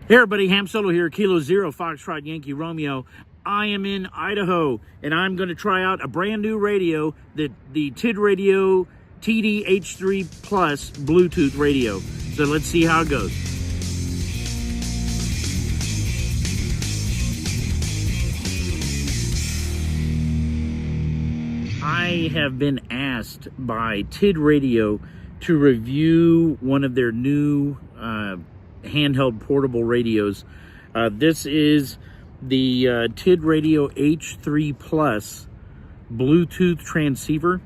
Hey everybody, Ham Solo here, Kilo Zero, Foxtrot Yankee Romeo. I am in Idaho, and I'm going to try out a brand new radio, the TidRadio TD-H3 Plus Bluetooth radio. So let's see how it goes. I have been asked by TidRadio to review one of their new handheld portable radios. This is the TidRadio H3 Plus Bluetooth transceiver,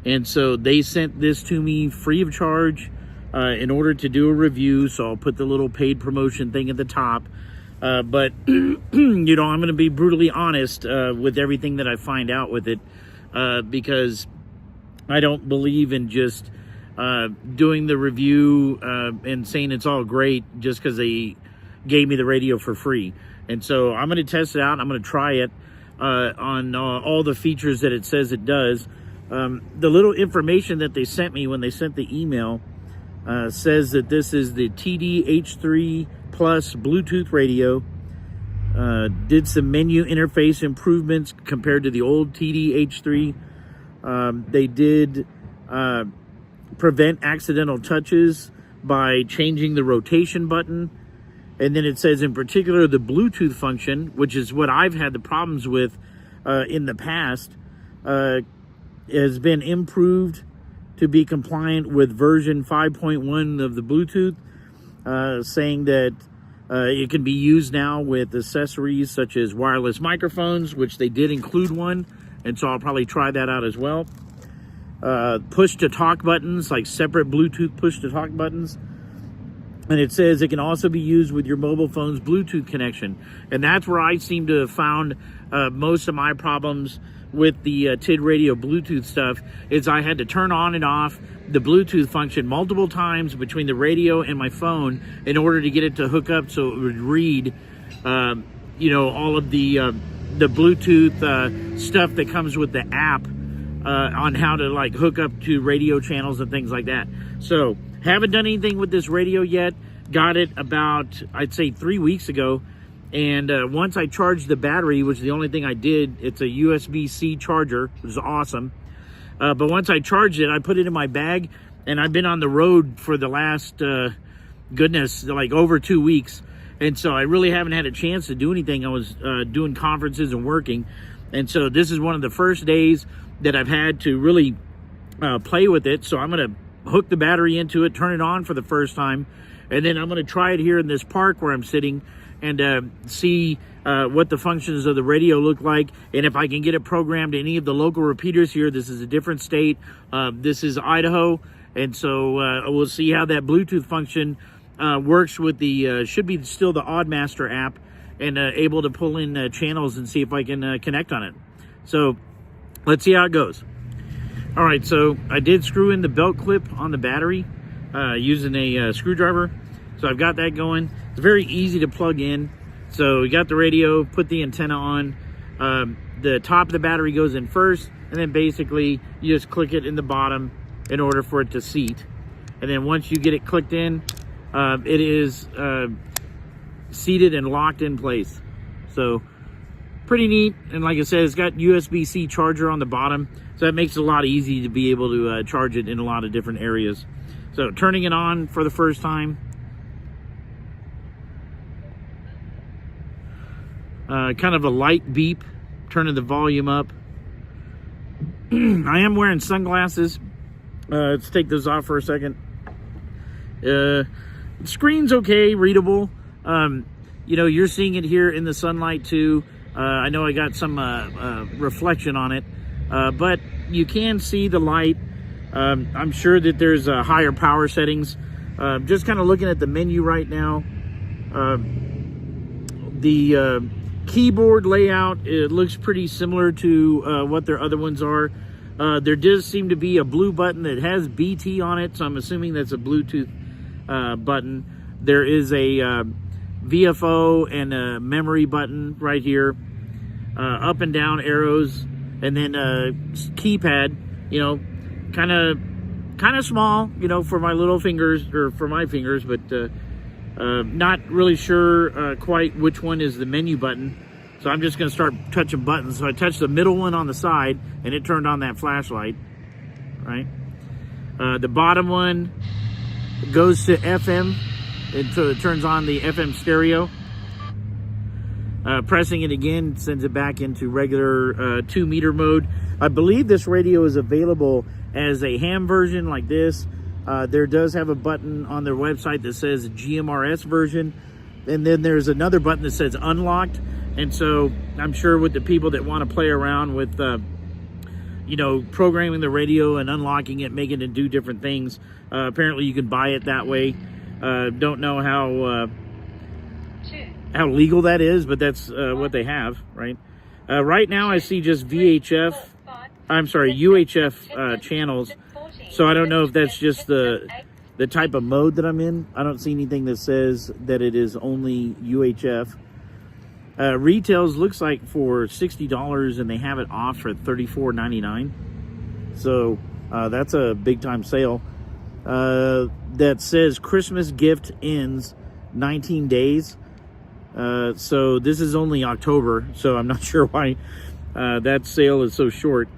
and so they sent this to me free of charge in order to do a review. So I'll put the little paid promotion thing at the top, but you know, I'm going to be brutally honest with everything that I find out with it, because I don't believe in just doing the review and saying it's all great just because they gave me the radio for free. And so I'm going to test it out. I'm going to try it on all the features that it says it does. The little information that they sent me when they sent the email says that this is the TD-H3 Plus Bluetooth radio. Did some menu interface improvements compared to the old TD-H3. They did prevent accidental touches by changing the rotation button. And then it says in particular the Bluetooth function, which is what I've had the problems with in the past, has been improved to be compliant with version 5.1 of the Bluetooth, saying that it can be used now with accessories such as wireless microphones, which they did include one, and so I'll probably try that out as well. Push-to-talk buttons, like separate Bluetooth push-to-talk buttons. And it says it can also be used with your mobile phone's Bluetooth connection. And that's where I seem to have found most of my problems with the TidRadio Bluetooth stuff, is I had to turn on and off the Bluetooth function multiple times between the radio and my phone in order to get it to hook up so it would read, you know, all of the Bluetooth stuff that comes with the app on how to like hook up to radio channels and things like that. So haven't done anything with this radio yet. Got it about, I'd say, 3 weeks ago. And once I charged the battery, which is the only thing I did, it's a USB-C charger, which is awesome. But once I charged it, I put it in my bag, and I've been on the road for the last, goodness, like over 2 weeks. And so I really haven't had a chance to do anything. I was doing conferences and working. And so this is one of the first days that I've had to really play with it. So I'm going to hook the battery into it, turn it on for the first time, and then I'm going to try it here in this park where I'm sitting and see what the functions of the radio look like, and if I can get it programmed to any of the local repeaters here. This is a different state. This is Idaho, and so we'll see how that Bluetooth function works with the, should be still the Oddmaster app, and able to pull in channels and see if I can connect on it. So let's see how it goes. All right, so I did screw in the belt clip on the battery using a screwdriver. So I've got that going. It's very easy to plug in. So we got the radio, put the antenna on. The top of the battery goes in first, and then basically you just click it in the bottom in order for it to seat. And then once you get it clicked in, it is seated and locked in place. So pretty neat. And like I said, it's got USB-C charger on the bottom, so that makes it a lot easy to be able to charge it in a lot of different areas. So turning it on for the first time. Kind of a light beep, turning the volume up. I am wearing sunglasses. Let's take those off for a second. The screen's okay, readable. You know, you're seeing it here in the sunlight too. I know I got some reflection on it, but you can see the light. I'm sure that there's higher power settings. Just kind of looking at the menu right now. The keyboard layout, it looks pretty similar to what their other ones are. There does seem to be a blue button that has BT on it, so I'm assuming that's a Bluetooth button. There is a VFO and a memory button right here, up and down arrows, and then a keypad, you know, kind of small, you know, for my little fingers, or for my fingers, but Not really sure quite which one is the menu button. So I'm just going to start touching buttons. So I touched the middle one on the side, and it turned on that flashlight, right? The bottom one goes to FM, and so it turns on the FM stereo. Pressing it again sends it back into regular 2-meter mode. I believe this radio is available as a ham version like this. There does have a button on their website that says GMRS version, and then there's another button that says unlocked. And so I'm sure with the people that want to play around with, you know, programming the radio and unlocking it, making it do different things, apparently you can buy it that way. Don't know how legal that is, but that's what they have, right? Right now I see just UHF channels, so I don't know if that's just the type of mode that I'm in. I don't see anything that says that it is only UHF. Retails looks like for $60, and they have it off for $34.99. So that's a big time sale. That says Christmas gift ends 19 days. So this is only October, so I'm not sure why that sale is so short.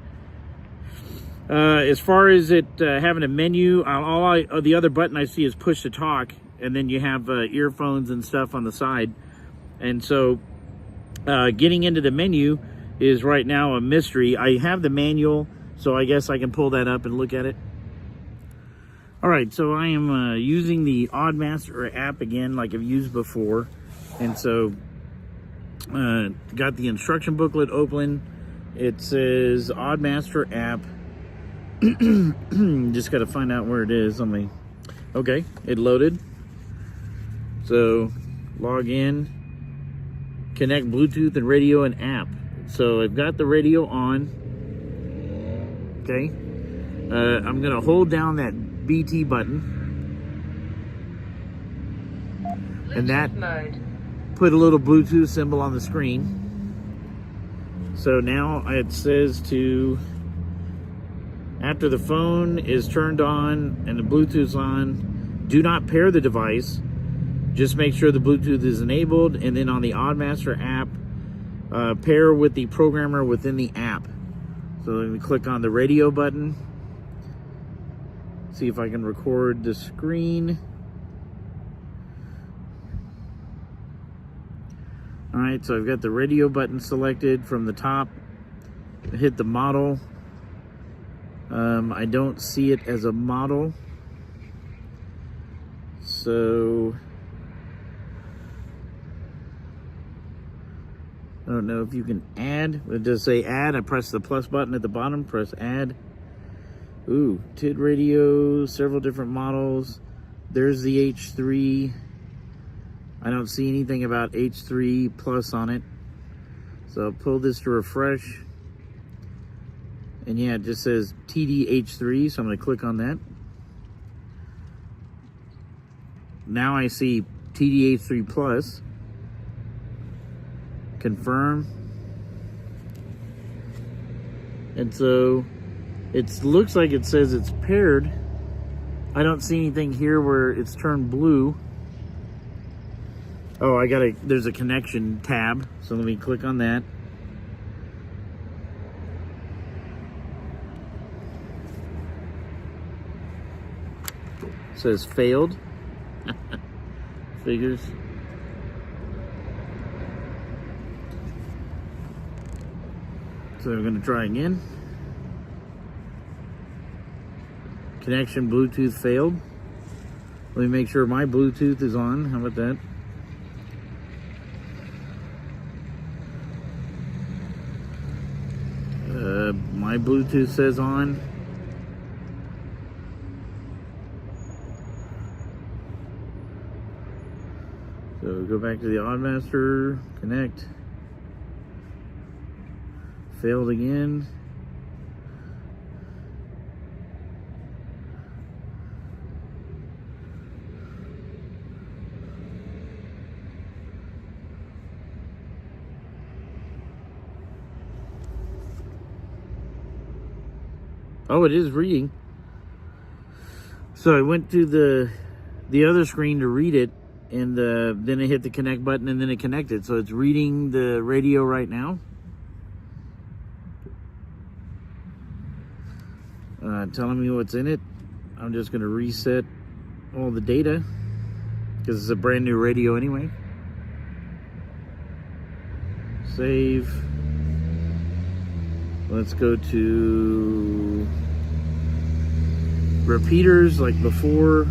As far as it having a menu, the other button I see is push to talk, and then you have earphones and stuff on the side. And so getting into the menu is right now a mystery. I have the manual, so I guess I can pull that up and look at it. All right, so I am using the Oddmaster app again, like I've used before. And so got the instruction booklet open. It says Oddmaster app. Just got to find out where it is on my... Okay, it loaded. So log in. Connect Bluetooth and radio and app. So I've got the radio on. Okay. I'm going to hold down that BT button. Bluetooth and that mode. Put a little Bluetooth symbol on the screen. So now it says to, after the phone is turned on and the Bluetooth's on, do not pair the device. Just make sure the Bluetooth is enabled, and then on the Oddmaster app, pair with the programmer within the app. So let me click on the radio button. See if I can record the screen. All right, so I've got the radio button selected from the top. Hit the model. I don't see it as a model. So I don't know if you can add. It does say add. I press the plus button at the bottom, press add. Ooh, TidRadio, several different models. There's the H3. I don't see anything about H3 Plus on it. So I'll pull this to refresh. And yeah, it just says TD-H3, so I'm going to click on that. Now I see TD-H3 Plus. Confirm. And so it looks like it says it's paired. I don't see anything here where it's turned blue. Oh, there's a connection tab, so let me click on that. It says failed. Figures. So we're going to try again. Connection Bluetooth failed. Let me make sure my Bluetooth is on. How about that? My Bluetooth says on. So go back to the Oddmaster, connect. Failed again. Oh, it is reading. So I went to the other screen to read it, and then it hit the connect button, and then it connected. So it's reading the radio right now. Telling me what's in it. I'm just going to reset all the data because it's a brand new radio anyway. Save. Let's go to repeaters like before.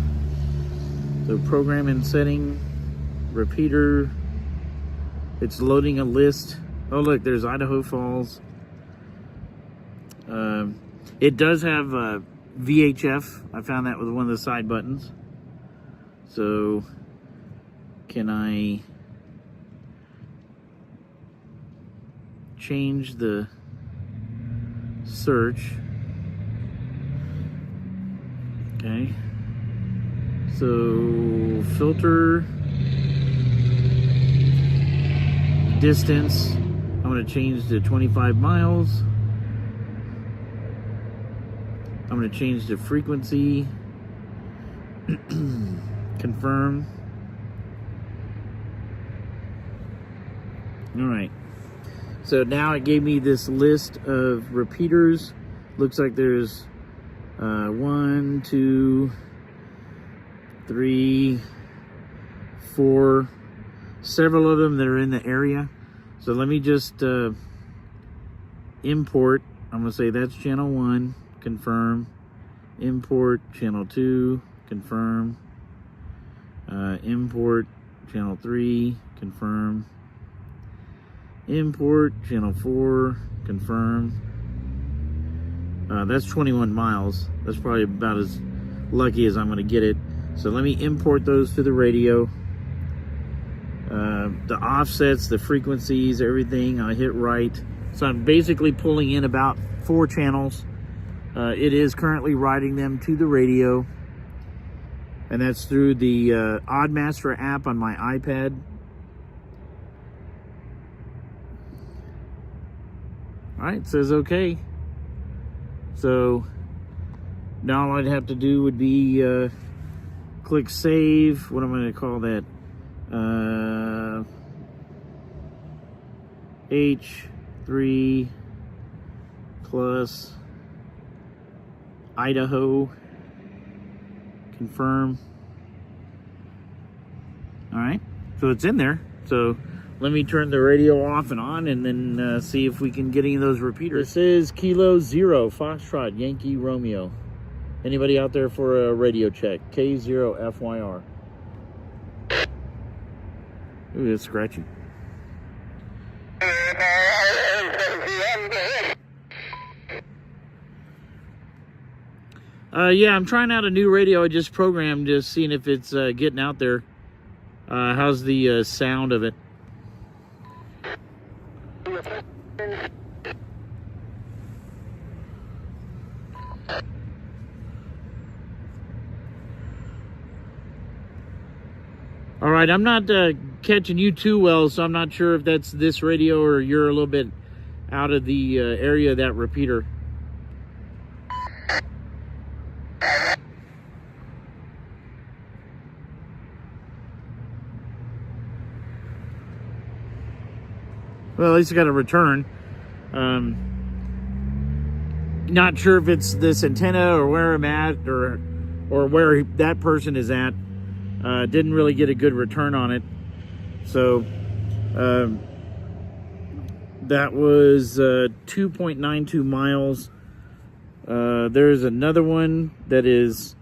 So program and setting, repeater. It's loading a list. Oh look, there's Idaho Falls. It does have VHF. I found that with one of the side buttons. So can I change the search? Okay. So filter distance. I'm going to change to 25 miles. I'm going to change the frequency. Confirm. All right. So now it gave me this list of repeaters. Looks like there's 1, 2, 3, 4, several of them that are in the area. So let me just import. I'm going to say that's channel 1. Confirm. Import channel 2, confirm. Import channel 3, confirm. Import channel 4, confirm. That's 21 miles. That's probably about as lucky as I'm going to get it. So let me import those to the radio. The offsets, the frequencies, everything, I hit right. So I'm basically pulling in about 4 channels. It is currently writing them to the radio, and that's through the Oddmaster app on my iPad. All right, it says okay. So now all I'd have to do would be click save. What am I going to call that? H3 plus Idaho. Confirm. All right, so it's in there. So let me turn the radio off and on, and then see if we can get any of those repeaters. This is Kilo 0 Foxtrot Yankee Romeo. Anybody out there for a radio check? K0FYR. Ooh, that's scratchy. Yeah, I'm trying out a new radio I just programmed, just seeing if it's getting out there. How's the sound of it? All right, I'm not catching you too well, so I'm not sure if that's this radio or you're a little bit out of the area of that repeater. Well, at least I got a return. Not sure if it's this antenna or where I'm at or where that person is at. Didn't really get a good return on it. So that was 2.92 miles. There's another one that is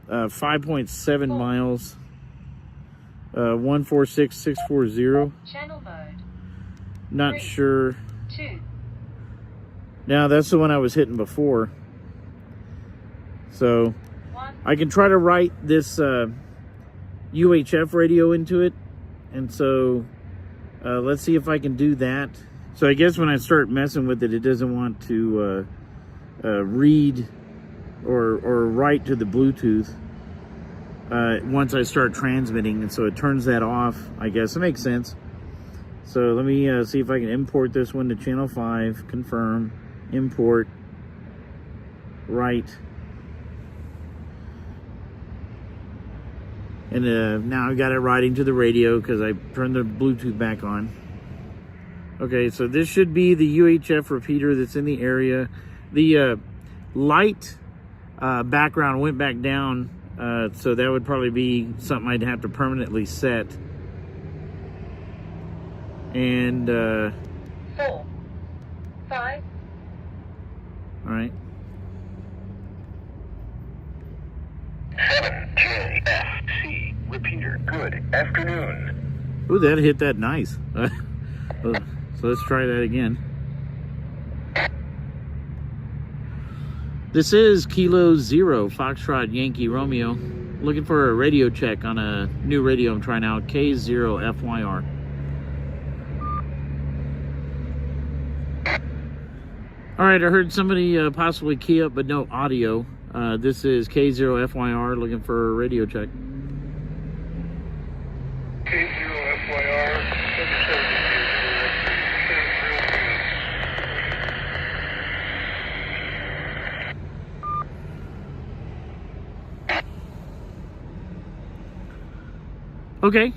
5.7 miles. 146640. Channel mode. Not 3, sure. 2. Now that's the one I was hitting before. So 1. I can try to write this UHF radio into it, and so let's see if I can do that. So I guess when I start messing with it, it doesn't want to read or write to the Bluetooth once I start transmitting, and so it turns that off. I guess it makes sense. So let me see if I can import this one to channel 5. Confirm. Import. Write. And now I got it riding to the radio because I turned the Bluetooth back on. Okay, so this should be the UHF repeater that's in the area. The light background went back down, so that would probably be something I'd have to permanently set. And 4, 5. All right. 7JFC repeater. Good afternoon. Ooh, that hit that nice. So let's try that again. This is Kilo 0 Foxtrot Yankee Romeo. Looking for a radio check on a new radio I'm trying out, K0FYR. All right, I heard somebody possibly key up, but no audio. This is K0FYR looking for a radio check. K0FYR. Okay,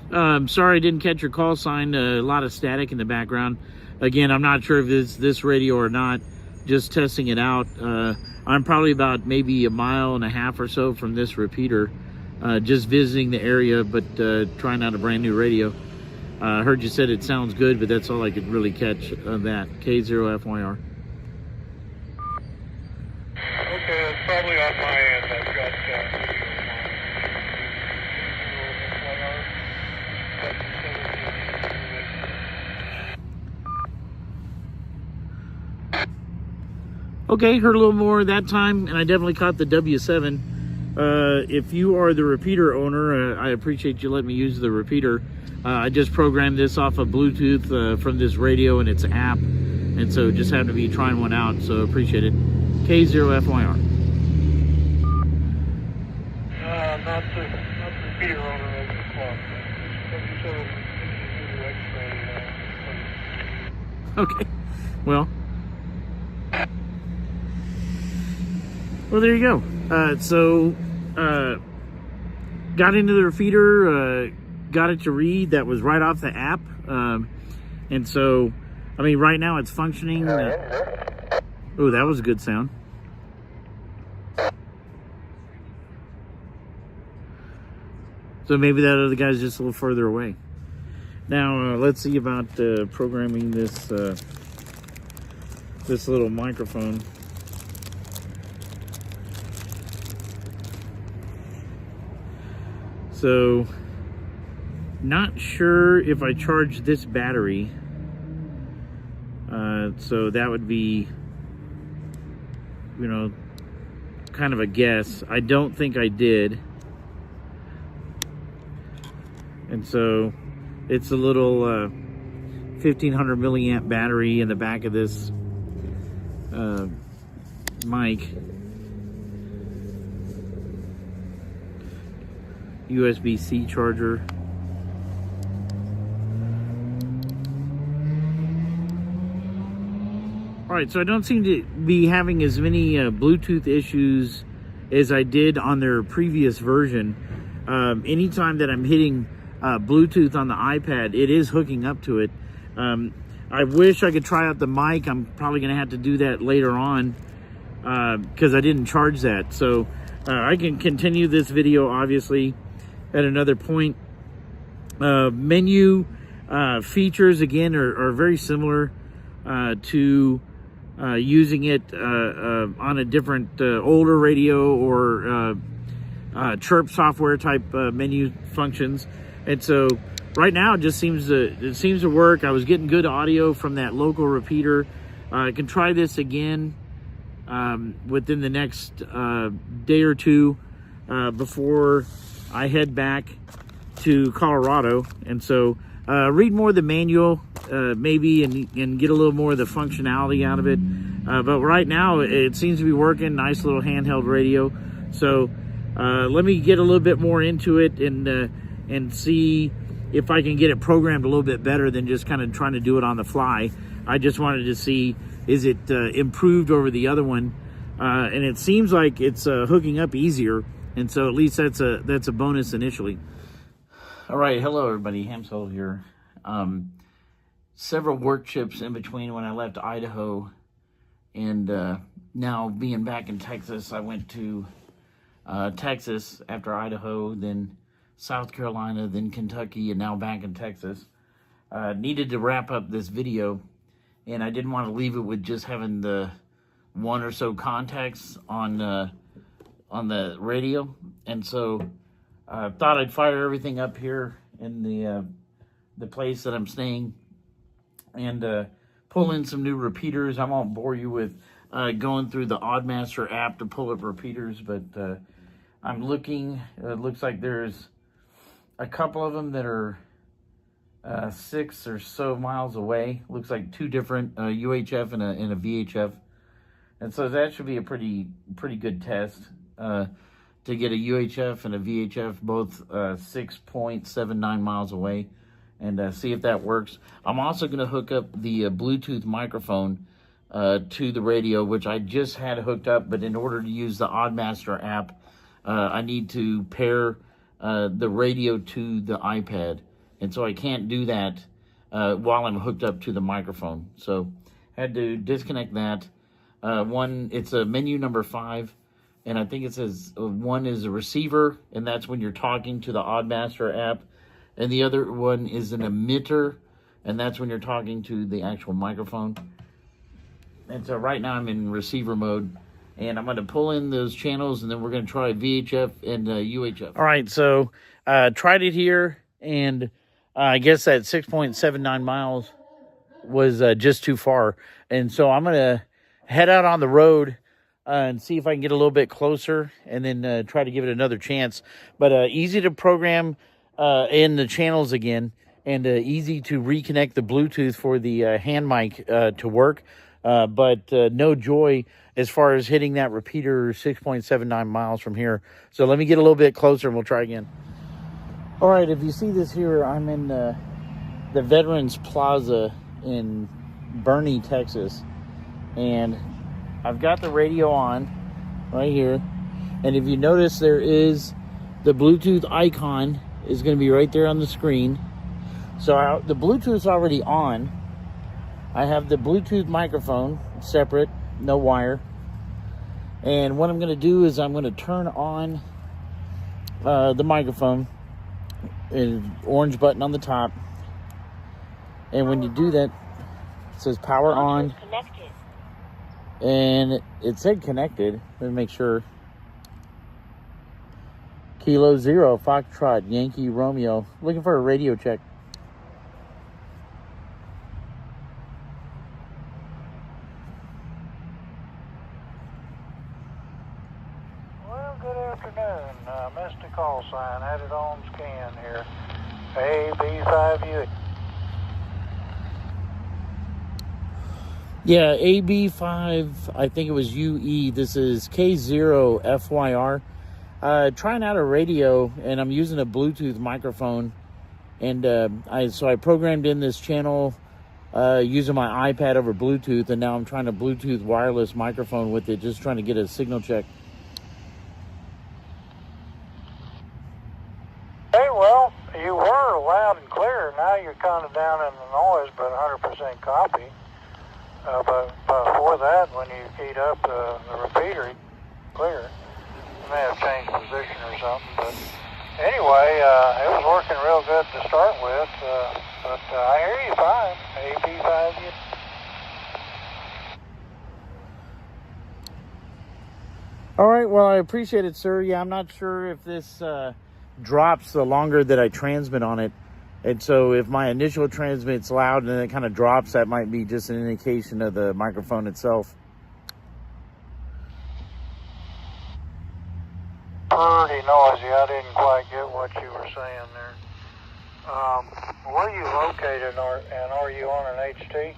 sorry I didn't catch your call sign. A lot of static in the background. Again, I'm not sure if it's this radio or not. Just testing it out. I'm probably about maybe 1.5 miles or so from this repeater. Just visiting the area, but trying out a brand new radio. I heard you said it sounds good, but that's all I could really catch of that. K0FYR. Okay, it's probably on my end. I've got Okay, heard a little more that time, and I definitely caught the W7. If you are the repeater owner, I appreciate you letting me use the repeater. I just programmed this off of Bluetooth from this radio and its app, and so just happened to be trying one out, so appreciate it. K0FYR. not the repeater owner of the clock. Okay, well, there you go. Got into the repeater, got it to read. That was right off the app. And so, I mean, right now it's functioning. Oh, that was a good sound. So maybe that other guy's just a little further away. Now, let's see about programming this this little microphone. So, not sure if I charge this battery. So that would be, you know, kind of a guess. I don't think I did. And so it's a little 1500 milliamp battery in the back of this mic. USB-C charger. Alright, so I don't seem to be having as many Bluetooth issues as I did on their previous version. Anytime that I'm hitting Bluetooth on the iPad, it is hooking up to it. I wish I could try out the mic. I'm probably going to have to do that later on because I didn't charge that. So I can continue this video, obviously, at another point. Menu features, again, are very similar to using it on a different older radio or chirp software type menu functions. And so right now it seems to work. I was getting good audio from that local repeater. I can try this again within the next day or two before I head back to Colorado. And so read more of the manual maybe and get a little more of the functionality out of it. But right now it seems to be working. Nice little handheld radio. So let me get a little bit more into it and see if I can get it programmed a little bit better than just kind of trying to do it on the fly. I just wanted to see, is it improved over the other one? And it seems like it's hooking up easier, and so at least that's a bonus initially. All right, hello everybody, Hamsel here. Several work trips in between when I left Idaho and now being back in Texas. I went to Texas after Idaho, then South Carolina, then Kentucky, and now back in Texas. Needed to wrap up this video, and I didn't want to leave it with just having the one or so contacts on the radio, and so thought I'd fire everything up here in the place that I'm staying and pull in some new repeaters. I won't bore you with going through the Oddmaster app to pull up repeaters, but I'm looking. It looks like there's a couple of them that are 6 or so miles away. Looks like two different UHF and a VHF, and so that should be a pretty good test. To get a UHF and a VHF, both 6.79 miles away, and see if that works. I'm also going to hook up the Bluetooth microphone to the radio, which I just had hooked up, but in order to use the Oddmaster app, I need to pair the radio to the iPad, and so I can't do that while I'm hooked up to the microphone. So I had to disconnect that. It's a menu number 5. And I think it says one is a receiver, and that's when you're talking to the Oddmaster app. And the other one is an emitter, and that's when you're talking to the actual microphone. And so right now I'm in receiver mode, and I'm going to pull in those channels, and then we're going to try VHF and UHF. All right, so tried it here, and I guess that 6.79 miles was just too far. And so I'm going to head out on the road and see if I can get a little bit closer, and then try to give it another chance. But easy to program in the channels again, and easy to reconnect the Bluetooth for the hand mic to work. But no joy as far as hitting that repeater 6.79 miles from here. So let me get a little bit closer and we'll try again. All right, if you see this here, I'm in the Veterans Plaza in Boerne, Texas. And I've got the radio on right here, and if you notice, there is the Bluetooth icon is going to be right there on the screen. So the Bluetooth's already on. I have the Bluetooth microphone separate, no wire. And what I'm going to do is I'm going to turn on the microphone, an orange button on the top. And when you do that, it says power on. And it said connected. Let me make sure. Kilo 0, Foxtrot, Yankee Romeo. Looking for a radio check. Well, good afternoon. Missed a call sign. Had it on scan here. AB5U. Yeah, AB5, I think it was UE. This is K0FYR. Trying out a radio, and I'm using a Bluetooth microphone. And so I programmed in this channel using my iPad over Bluetooth, and now I'm trying to Bluetooth wireless microphone with it, just trying to get a signal check. Hey, well, you were loud and clear. Now you're kind of down in the noise, but 100% copy. But before that, when you keyed up the repeater, clear. You may have changed position or something, but anyway, it was working real good to start with. But I hear you fine. AP5. All right, well, I appreciate it, sir. Yeah, I'm not sure if this drops the longer that I transmit on it. And so if my initial transmit's loud and then it kind of drops, that might be just an indication of the microphone itself. Pretty noisy. I didn't quite get what you were saying there. Where are you located, and are you on an HT?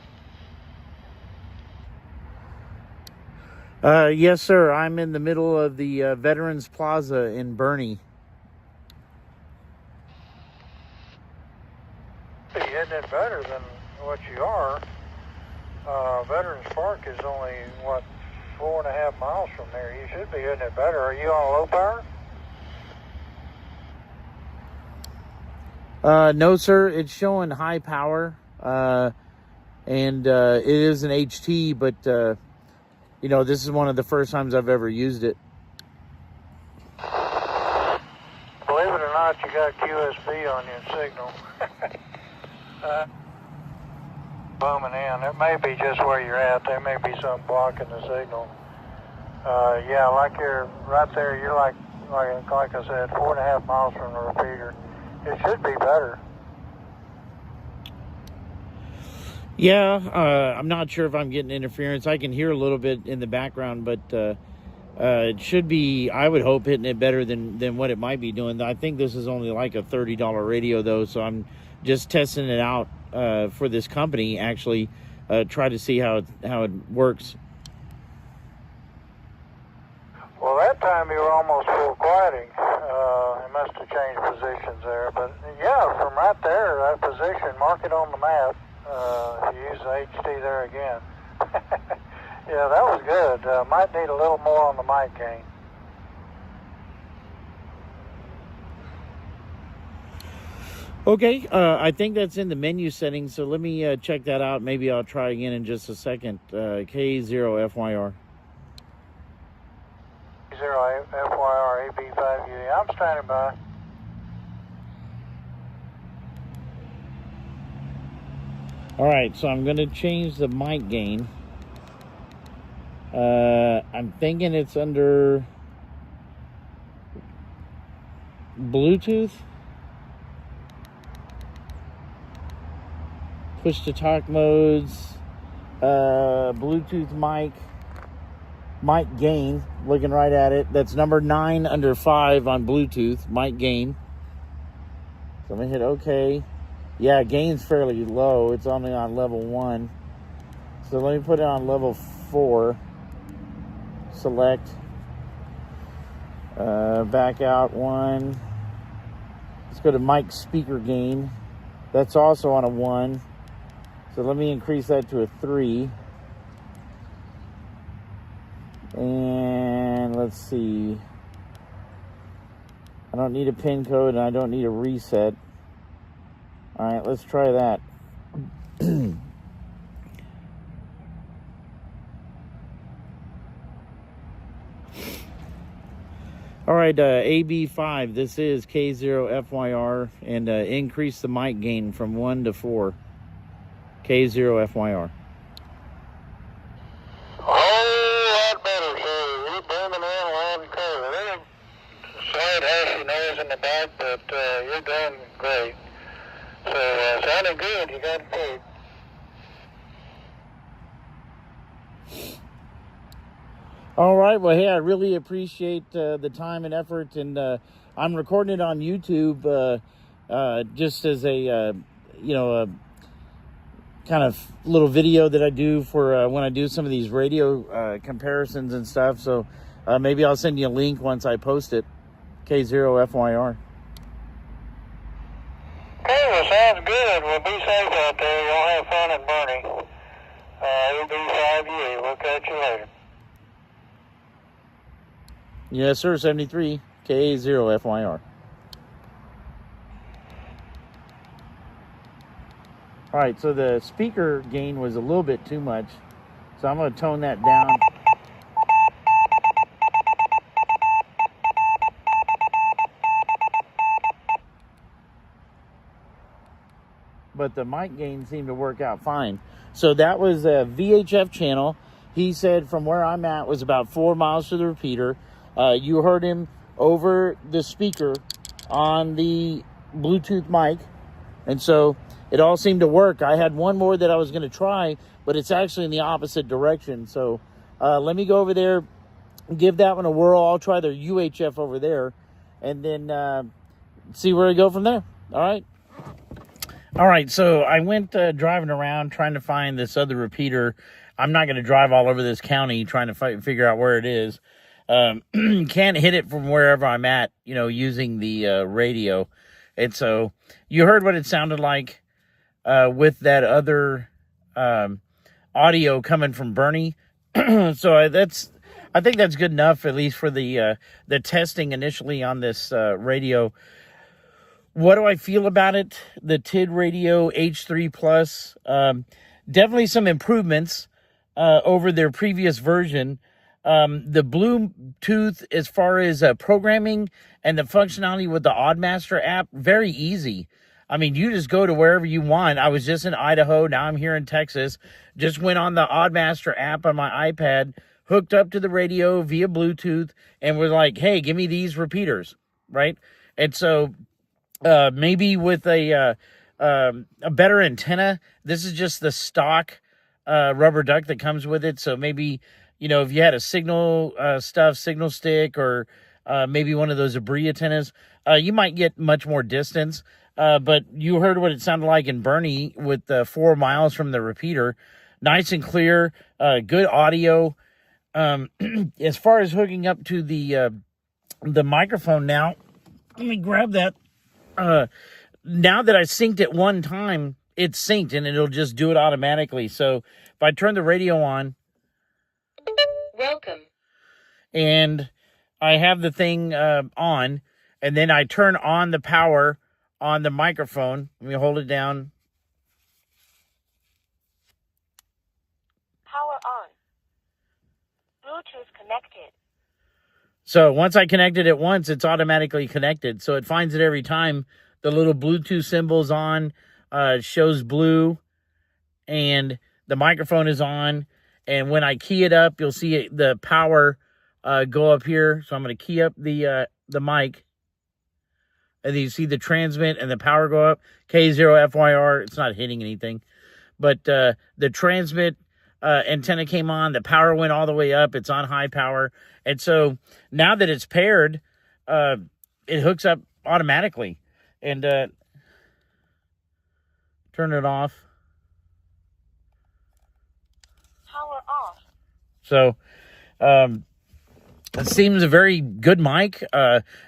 Yes, sir. I'm in the middle of the Veterans Plaza in Boerne. Isn't it better than what you are? Veterans Park is only, 4.5 miles from there. You should be hitting it better. Are you on low power? No, sir. It's showing high power, and it is an HT, but this is one of the first times I've ever used it. Believe it or not, you got QSB on your signal. Booming in. It may be just where you're at. There may be something blocking the signal. Yeah, like you're right there. You're like I said, 4.5 miles from the repeater. It should be better. Yeah, I'm not sure if I'm getting interference. I can hear a little bit in the background, but it should be, I would hope, hitting it better than what it might be doing. I think this is only like a $30 radio, though, so I'm just testing it out for this company, actually, try to see how it works. Well, that time you were almost full quieting. It must have changed positions there. But, yeah, from right there, that position, mark it on the map. Use the HT there again. Yeah, that was good. Might need a little more on the mic gain. Okay, I think that's in the menu settings, so let me check that out. Maybe I'll try again in just a second. K0FYR. 0FYR AB5UA. I'm standing by. All right, so I'm going to change the mic gain. I'm thinking it's under Bluetooth. Push to talk modes. Bluetooth mic gain. Looking right at it. That's number 9 under 5 on Bluetooth. Mic gain. So I'm going to hit OK. Yeah, gain's fairly low. It's only on level 1. So let me put it on level 4. Select. Back out 1. Let's go to mic speaker gain. That's also on a 1. So let me increase that to a 3. And let's see. I don't need a pin code and I don't need a reset. All right, let's try that. All right, AB5, this is K0FYR, and increase the mic gain from 1 to 4. K0FYR. Oh, lot better, sir. You're booming in loud and clear. A little slight hashy noise in the back, but you're doing great. So, sounding good. You got it paid. All right. Well, hey, I really appreciate the time and effort, and I'm recording it on YouTube just as a kind of little video that I do for when I do some of these radio comparisons and stuff. So maybe I'll send you a link once I post it. K0FYR. Okay, well, sounds good. Well, be safe out there. Y'all have fun at Bernie. AB5UA. We'll catch you later. Yes, sir. 73 K0FYR. All right, so the speaker gain was a little bit too much, so I'm going to tone that down. But the mic gain seemed to work out fine. So that was a VHF channel. He said from where I'm at was about 4 miles to the repeater. You heard him over the speaker on the Bluetooth mic. And so it all seemed to work. I had one more that I was going to try, but it's actually in the opposite direction. So let me go over there, give that one a whirl. I'll try their UHF over there, and then see where I go from there. All right. All right, so I went driving around trying to find this other repeater. I'm not going to drive all over this county trying to figure out where it is. Can't hit it from wherever I'm at, using the radio. And so you heard what it sounded like with that other audio coming from Bernie. So I think that's good enough, at least for the testing initially on this radio. What do I feel about it? The TidRadio H3 Plus, definitely some improvements over their previous version. The Bluetooth, as far as programming and the functionality with the Oddmaster app, very easy. I mean, you just go to wherever you want. I was just in Idaho. Now I'm here in Texas. Just went on the Oddmaster app on my iPad, hooked up to the radio via Bluetooth, and was like, hey, give me these repeaters, right? And so maybe with a better antenna. This is just the stock rubber duck that comes with it. So maybe, if you had a signal signal stick, or maybe one of those Abri antennas, you might get much more distance. But you heard what it sounded like in Bernie with 4 miles from the repeater. Nice and clear, good audio. As far as hooking up to the microphone now, let me grab that. Now that I synced it one time, it's synced and it'll just do it automatically. So if I turn the radio on, welcome, and I have the thing on, and then I turn on the power on the microphone. Let me hold it down. power on, Bluetooth connected. So once I connected it once, it's automatically connected. So it finds it every time. The little Bluetooth symbol's on, shows blue, and the microphone is on. And when I key it up, you'll see the power go up here. So I'm going to key up the mic. And then you see the transmit and the power go up. K0FYR. It's not hitting anything. But the transmit antenna came on. The power went all the way up. It's on high power. And so now that it's paired, it hooks up automatically. And turn it off. Power off. So it seems a very good mic.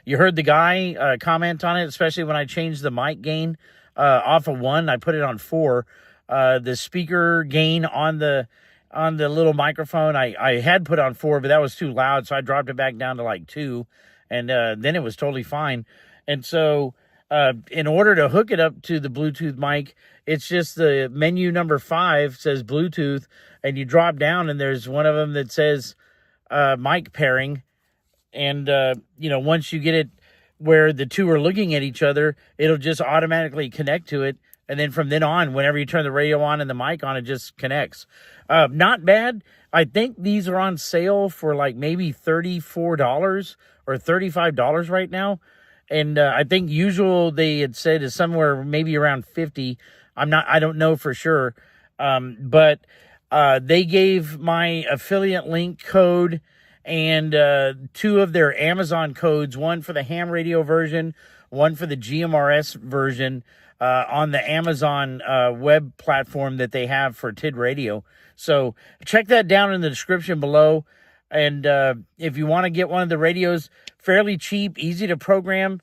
You heard the guy comment on it, especially when I changed the mic gain off of 1. I put it on 4. The speaker gain on the little microphone, I had put on 4, but that was too loud, so I dropped it back down to like 2, and then it was totally fine. And so in order to hook it up to the Bluetooth mic, it's just the menu number 5 says Bluetooth, and you drop down, and there's one of them that says mic pairing. And, once you get it where the two are looking at each other, it'll just automatically connect to it. And then from then on, whenever you turn the radio on and the mic on, it just connects. Not bad. I think these are on sale for like maybe $34 or $35 right now. And I think usual they had said is somewhere maybe around 50. I don't know for sure. But they gave my affiliate link code and 2 of their Amazon codes, one for the ham radio version, one for the GMRS version, on the Amazon web platform that they have for TidRadio. So check that down in the description below. And if you want to get one of the radios, fairly cheap, easy to program,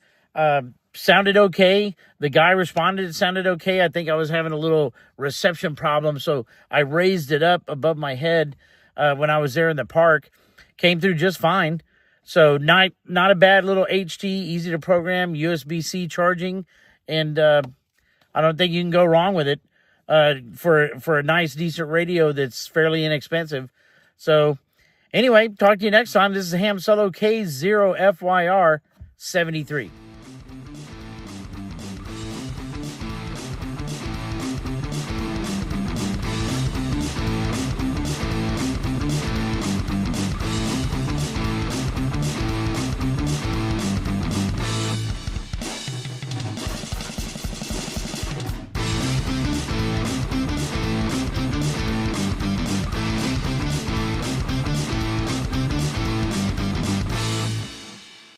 sounded okay. The guy responded, it sounded okay. I think I was having a little reception problem, so I raised it up above my head when I was there in the park. Came through just fine. So not a bad little HT, easy to program, USB-C charging, and I don't think you can go wrong with it for a nice, decent radio that's fairly inexpensive. So anyway, talk to you next time. This is Ham Solo K0FYR 73.